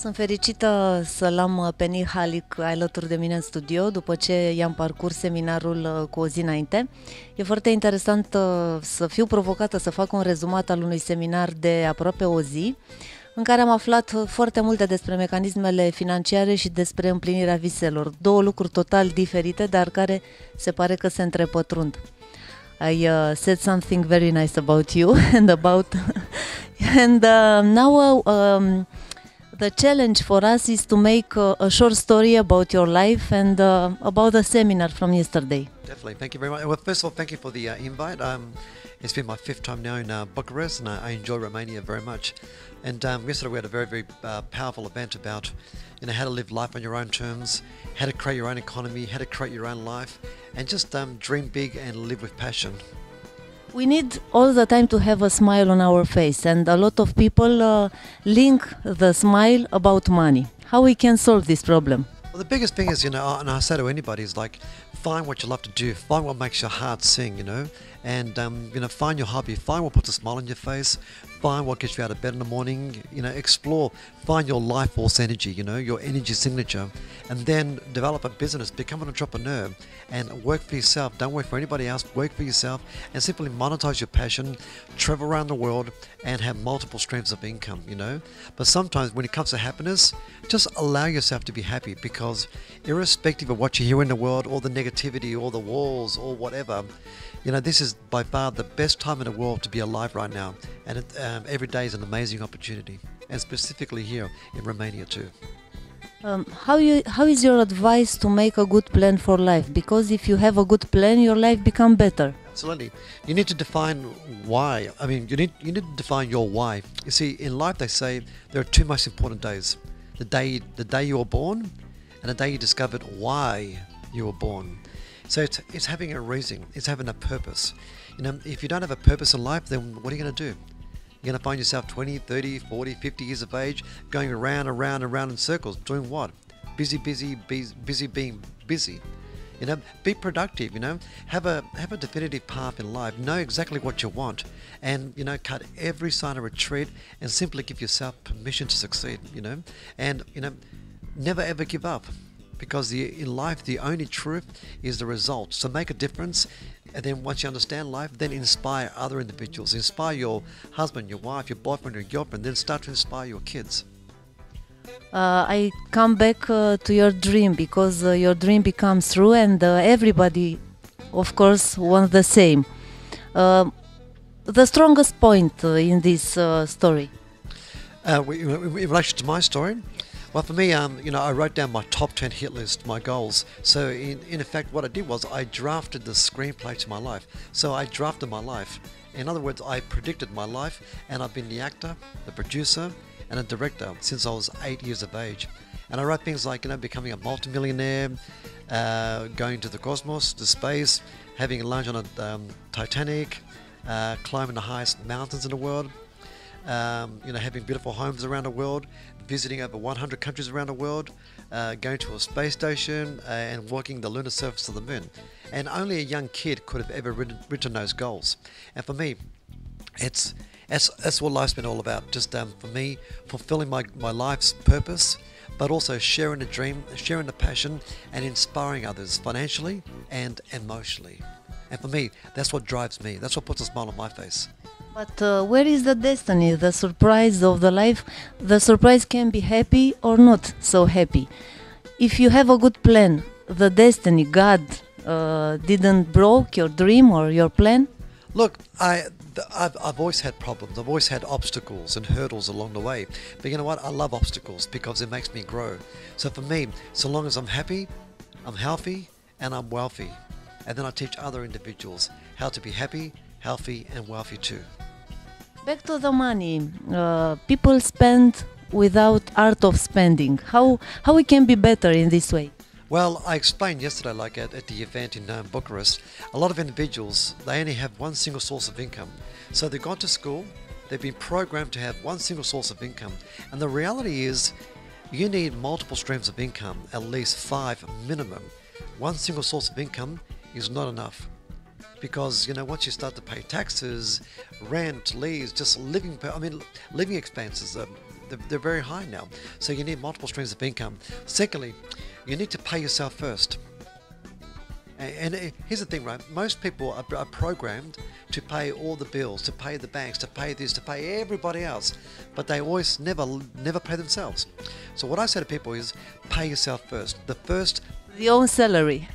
Sunt fericită să-l am pe Nik Halik alături de mine în studio, după ce i-am parcurs seminarul cu o zi înainte. E foarte interesant să fiu provocată să fac un rezumat al unui seminar de aproape o zi, în care am aflat foarte multe despre mecanismele financiare și despre împlinirea viselor. Două lucruri total diferite, dar care se pare că se întrepătrund. I said something very nice about you and now the challenge for us is to make a short story about your life and about the seminar from yesterday. Definitely, thank you very much. Well, first of all, thank you for the invite. It's been my fifth time now in Bucharest, and I enjoy Romania very much. And yesterday we had a very, very powerful event about, how to live life on your own terms, how to create your own economy, how to create your own life, and just dream big and live with passion. We need all the time to have a smile on our face, and a lot of people link the smile about money. How we can solve this problem? Well, the biggest thing is, and I say to anybody, is like, find what you love to do, find what makes your heart sing, and find your hobby, find what puts a smile on your face, find what gets you out of bed in the morning, explore, find your life force energy, your energy signature, and then develop a business, become an entrepreneur, and work for yourself. Don't work for anybody else, work for yourself, and simply monetize your passion, travel around the world, and have multiple streams of income, But sometimes when it comes to happiness, just allow yourself to be happy, because irrespective of what you hear in the world, or the negativity, or the walls, or whatever, this is by far the best time in the world to be alive right now, and every day is an amazing opportunity, and specifically here in Romania too. How is your advice to make a good plan for life? Because if you have a good plan, your life becomes better. Absolutely. You need to define why. You need to define your why. You see, in life they say there are two most important days: the day you were born, and the day you discovered why you were born. So it's having a reason, it's having a purpose. If you don't have a purpose in life, then what are you going to do? You're going to find yourself 20, 30, 40, 50 years of age going around and around and around in circles, doing what? Busy being busy. Be productive, have a definitive path in life, know exactly what you want, and, cut every sign of retreat and simply give yourself permission to succeed, and, never ever give up. Because in life, the only truth is the result. So make a difference, and then once you understand life, then inspire other individuals. Inspire your husband, your wife, your boyfriend, your girlfriend, then start to inspire your kids. I come back to your dream, because your dream becomes true, and everybody, of course, wants the same. The strongest point in this story? In relation to my story? Well, for me, I wrote down my top 10 hit list, my goals. So, in effect, what I did was I drafted the screenplay to my life. So I drafted my life. In other words, I predicted my life, and I've been the actor, the producer, and a director since I was 8 years of age. And I wrote things like, becoming a multimillionaire, going to the cosmos, to space, having lunch on a Titanic, climbing the highest mountains in the world, having beautiful homes around the world, visiting over 100 countries around the world, going to a space station, and walking the lunar surface of the moon. And only a young kid could have ever written those goals. And for me, that's what life's been all about. Just for me, fulfilling my life's purpose, but also sharing the dream, sharing the passion, and inspiring others financially and emotionally. And for me, that's what drives me. That's what puts a smile on my face. But where is the destiny, the surprise of the life? The surprise can be happy or not so happy. If you have a good plan, the destiny, God, didn't broke your dream or your plan? Look, I've always had problems. I've always had obstacles and hurdles along the way. But you know what? I love obstacles because it makes me grow. So for me, so long as I'm happy, I'm healthy, and I'm wealthy. And then I teach other individuals how to be happy, healthy, and wealthy too. Back to the money. People spend without art of spending. How we can be better in this way? Well, I explained yesterday, like at the event in Bucharest, a lot of individuals, they only have one single source of income. So they've gone to school, they've been programmed to have one single source of income. And the reality is, you need multiple streams of income, at least 5 minimum. One single source of income is not enough. Because, once you start to pay taxes, rent, leases, just living expenses, they're very high now. So you need multiple streams of income. Secondly, you need to pay yourself first. And here's the thing, right? Most people are programmed to pay all the bills, to pay the banks, to pay this, to pay everybody else, but they always never pay themselves. So what I say to people is, pay yourself first. Your own salary.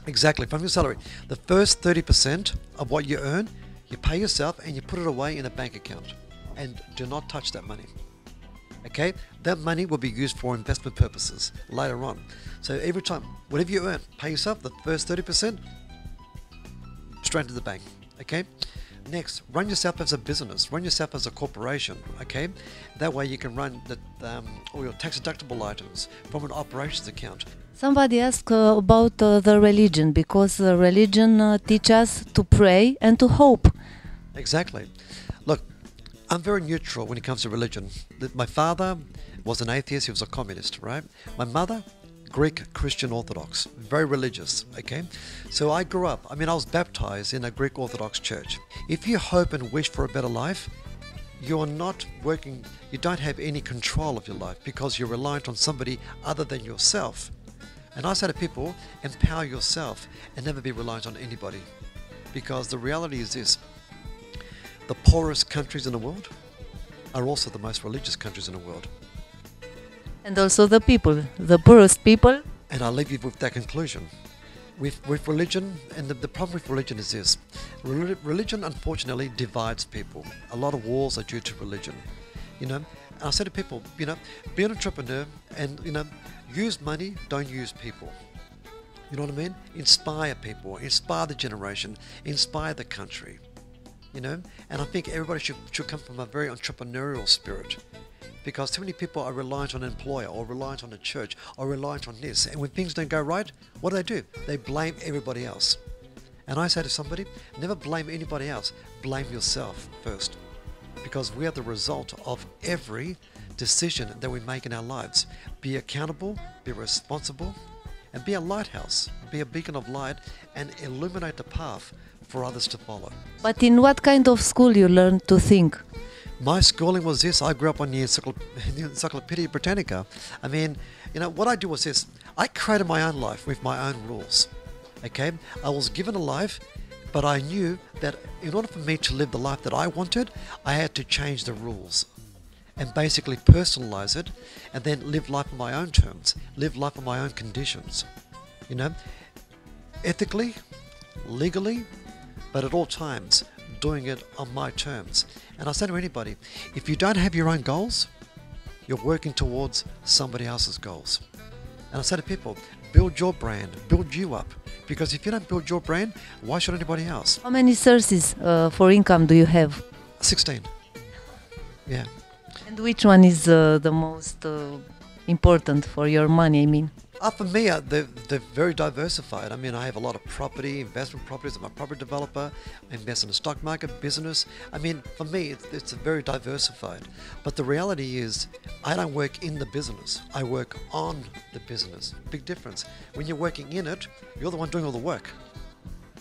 Exactly, from your salary. The first 30% of what you earn, you pay yourself and you put it away in a bank account. And do not touch that money. Okay? That money will be used for investment purposes later on. So every time, whatever you earn, pay yourself the first 30% straight to the bank. Okay? Next, run yourself as a business. Run yourself as a corporation. Okay? That way you can run all your tax deductible items from an operations account. Somebody asked about the religion, because religion teaches us to pray and to hope. Exactly. Look, I'm very neutral when it comes to religion. My father was an atheist, he was a communist, right? My mother, Greek Christian Orthodox, very religious, okay? So I grew up, I was baptized in a Greek Orthodox church. If you hope and wish for a better life, you are not working, you don't have any control of your life because you're reliant on somebody other than yourself. And I say to people, empower yourself and never be reliant on anybody. Because the reality is this, the poorest countries in the world are also the most religious countries in the world. And also the poorest people. And I'll leave you with that conclusion. With religion, and the problem with religion is this. Religion, unfortunately, divides people. A lot of wars are due to religion. And I say to people, be an entrepreneur and, use money, don't use people. You know what I mean? Inspire people, inspire the generation, inspire the country. And I think everybody should come from a very entrepreneurial spirit, because too many people are reliant on an employer or reliant on a church or reliant on this, and when things don't go right, what do? They blame everybody else. And I say to somebody, never blame anybody else, blame yourself first, because we are the result of every decision that we make in our lives. Be accountable, be responsible, and be a lighthouse, be a beacon of light, and illuminate the path for others to follow. But in what kind of school you learned to think? My schooling was this. I grew up on the Encyclopedia Britannica. What I do was this. I created my own life with my own rules. Okay? I was given a life, but I knew that in order for me to live the life that I wanted, I had to change the rules and basically personalize it, and then live life on my own terms, live life on my own conditions. Ethically, legally, but at all times doing it on my terms. And I say to anybody, if you don't have your own goals, you're working towards somebody else's goals. And I say to people, build your brand, build you up, because if you don't build your brand, why should anybody else? How many sources for income do you have? 16. Yeah. And which one is the most important for your money, For me, they're very diversified. I have a lot of investment properties. I'm a property developer. I invest in the stock market, business. For me, it's very diversified. But the reality is, I don't work in the business. I work on the business. Big difference. When you're working in it, you're the one doing all the work.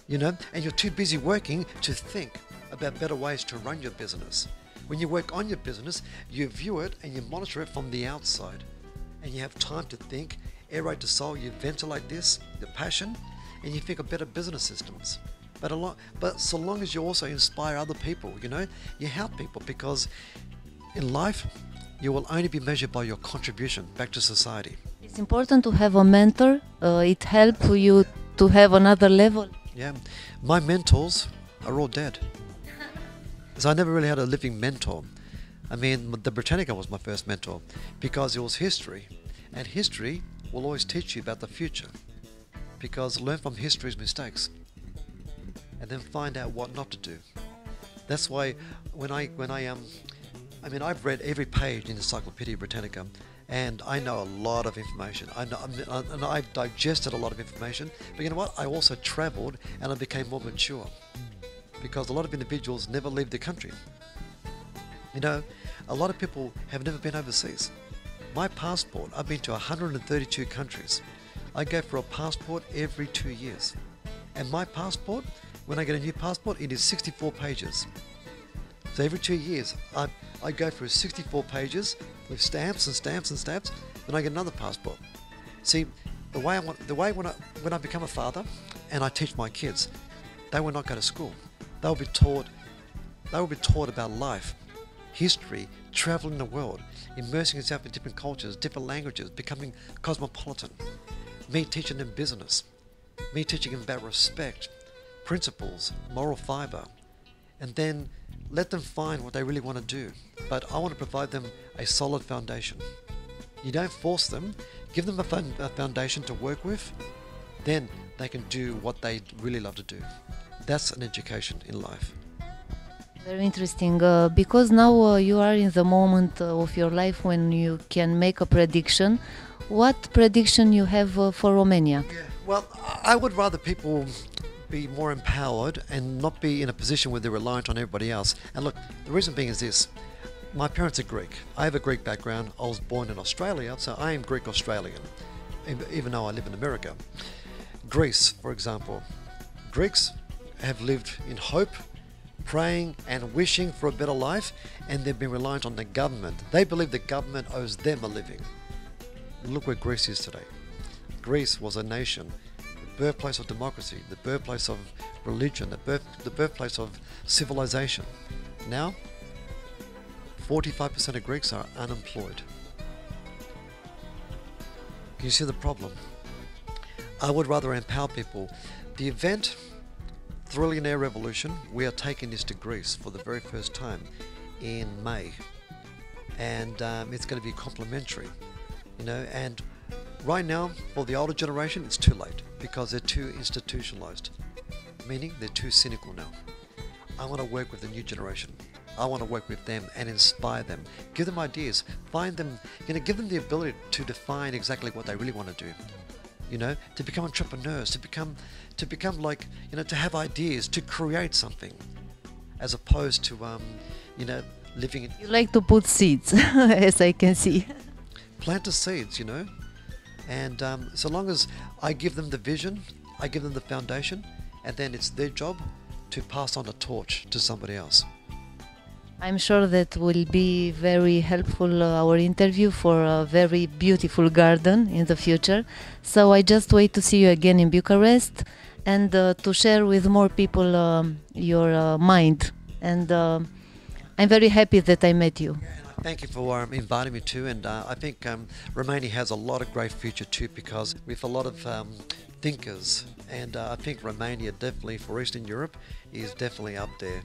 And you're too busy working to think about better ways to run your business. When you work on your business, you view it and you monitor it from the outside. And you have time to think, aerate the soul, you ventilate this, your passion, and you think of better business systems. But so long as you also inspire other people, you help people, because in life, you will only be measured by your contribution back to society. It's important to have a mentor. It helps you to have another level. Yeah. My mentors are all dead. So I never really had a living mentor. The Britannica was my first mentor, because it was history. And history will always teach you about the future, because learn from history's mistakes and then find out what not to do. That's why I've read every page in Encyclopedia Britannica, and I know a lot of information. And I've digested a lot of information, but you know what? I also traveled and I became more mature, because a lot of individuals never leave the country. A lot of people have never been overseas. My passport, I've been to 132 countries. I go for a passport every 2 years. And my passport, when I get a new passport, it is 64 pages. So every 2 years, I go through 64 pages with stamps and stamps and stamps, then I get another passport. See, when I become a father and I teach my kids, they will not go to school. They will be taught about life, history, traveling the world, immersing yourself in different cultures, different languages, becoming cosmopolitan. Me teaching them business, me teaching them about respect, principles, moral fiber, and then let them find what they really want to do. But I want to provide them a solid foundation. You don't force them, give them a foundation to work with, then they can do what they really love to do. That's an education in life. Very interesting, because now you are in the moment of your life when you can make a prediction. What prediction you have for Romania? Yeah. Well, I would rather people be more empowered and not be in a position where they're reliant on everybody else. And look, the reason being is this. My parents are Greek. I have a Greek background. I was born in Australia, so I am Greek-Australian, even though I live in America. Greece, for example. Greeks have lived in hope, praying and wishing for a better life, and they've been reliant on the government. They believe the government owes them a living. Look where Greece is today. Greece was a nation, the birthplace of democracy, the birthplace of religion, the birthplace of civilization. Now, 45% of Greeks are unemployed. Can you see the problem? I would rather empower people. The event, Trillionaire Revolution, we are taking this to Greece for the very first time in May, and it's going to be complimentary, and right now for the older generation it's too late because they're too institutionalized, meaning they're too cynical now. I want to work with the new generation. I want to work with them and inspire them, give them ideas, find them, give them the ability to define exactly what they really want to do. To become entrepreneurs, to become like, to have ideas, to create something, as opposed to, living in... You like to put seeds, as I can see. Plant the seeds, and so long as I give them the vision, I give them the foundation, and then it's their job to pass on the torch to somebody else. I'm sure that will be very helpful, our interview, for a very beautiful garden in the future. So I just wait to see you again in Bucharest and to share with more people your mind. And I'm very happy that I met you. Thank you for inviting me too, and I think Romania has a lot of great future too, because we have a lot of thinkers, and I think Romania definitely, for Eastern Europe, is definitely up there.